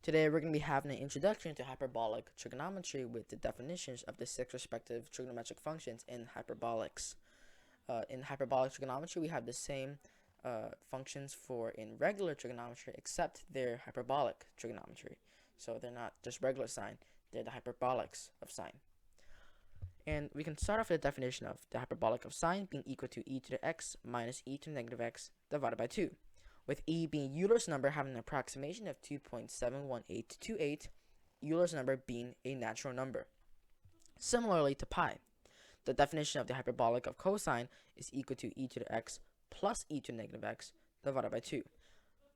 Today we're going to be having an introduction to hyperbolic trigonometry with the definitions of the 6 respective trigonometric functions in hyperbolics. In hyperbolic trigonometry, we have the same functions for in regular trigonometry, except they're hyperbolic trigonometry. So they're not just regular sine, they're the hyperbolics of sine. And we can start off with the definition of the hyperbolic of sine being equal to e to the x minus e to the negative x divided by 2. With e being Euler's number having an approximation of 2.71828, Euler's number being a natural number. Similarly to pi, the definition of the hyperbolic of cosine is equal to e to the x plus e to the negative x divided by 2.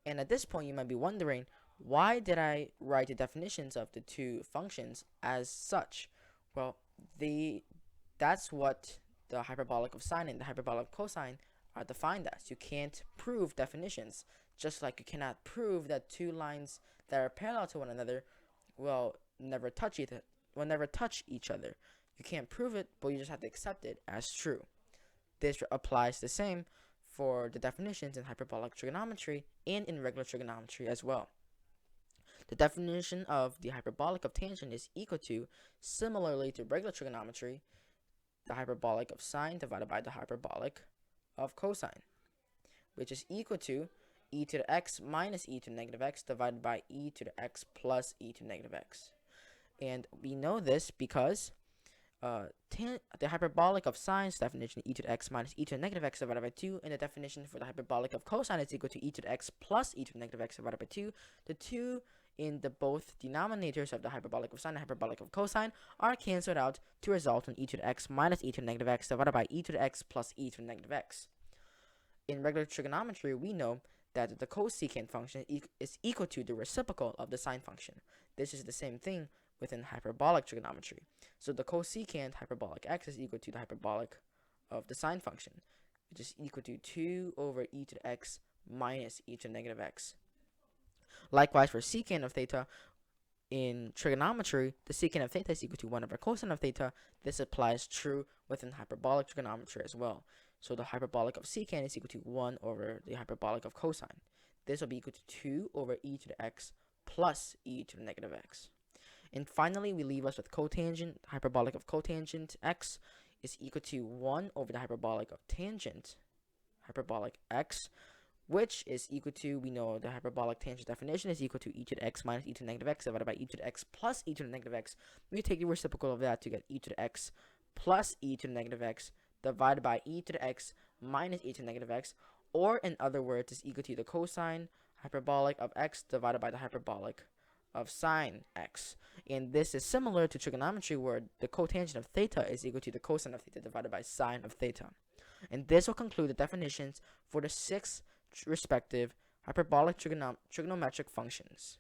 And at this point, you might be wondering, why did I write the definitions of the two functions as such? Well, that's what the hyperbolic of sine and the hyperbolic of cosine are defined as. You can't prove definitions, just like you cannot prove that two lines that are parallel to one another will never touch each other. You can't prove it, but you just have to accept it as true. This applies the same for the definitions in hyperbolic trigonometry and in regular trigonometry as well. The definition of the hyperbolic of tangent is equal to, similarly to regular trigonometry, the hyperbolic of sine divided by the hyperbolic of cosine, which is equal to e to the x minus e to the negative x divided by e to the x plus e to the negative x. And we know this because the hyperbolic of sine's definition e to the x minus e to the negative x divided by 2, and the definition for the hyperbolic of cosine is equal to e to the x plus e to the negative x divided by 2. The two in the both denominators of the hyperbolic of sine and hyperbolic of cosine are cancelled out to result in e to the x minus e to the negative x divided by e to the x plus e to the negative x. In regular trigonometry, we know that the cosecant function is equal to the reciprocal of the sine function. This is the same thing within hyperbolic trigonometry. So the cosecant hyperbolic x is equal to the hyperbolic of the sine function, which is equal to 2 over e to the x minus e to the negative x. Likewise, for secant of theta, in trigonometry, the secant of theta is equal to 1 over cosine of theta. This applies true within hyperbolic trigonometry as well. So the hyperbolic of secant is equal to 1 over the hyperbolic of cosine. This will be equal to 2 over e to the x plus e to the negative x. And finally, we leave us with cotangent. Hyperbolic of cotangent x is equal to 1 over the hyperbolic of tangent, hyperbolic x, which is equal to, we know the hyperbolic tangent definition is equal to e to the x minus e to the negative x divided by e to the x plus e to the negative x. We take the reciprocal of that to get e to the x plus e to the negative x divided by e to the x minus e to the negative x, or in other words, is equal to the cosine hyperbolic of x divided by the hyperbolic of sine x. And this is similar to trigonometry, where the cotangent of theta is equal to the cosine of theta divided by sine of theta. And this will conclude the definitions for the 6 respective hyperbolic trigonometric functions.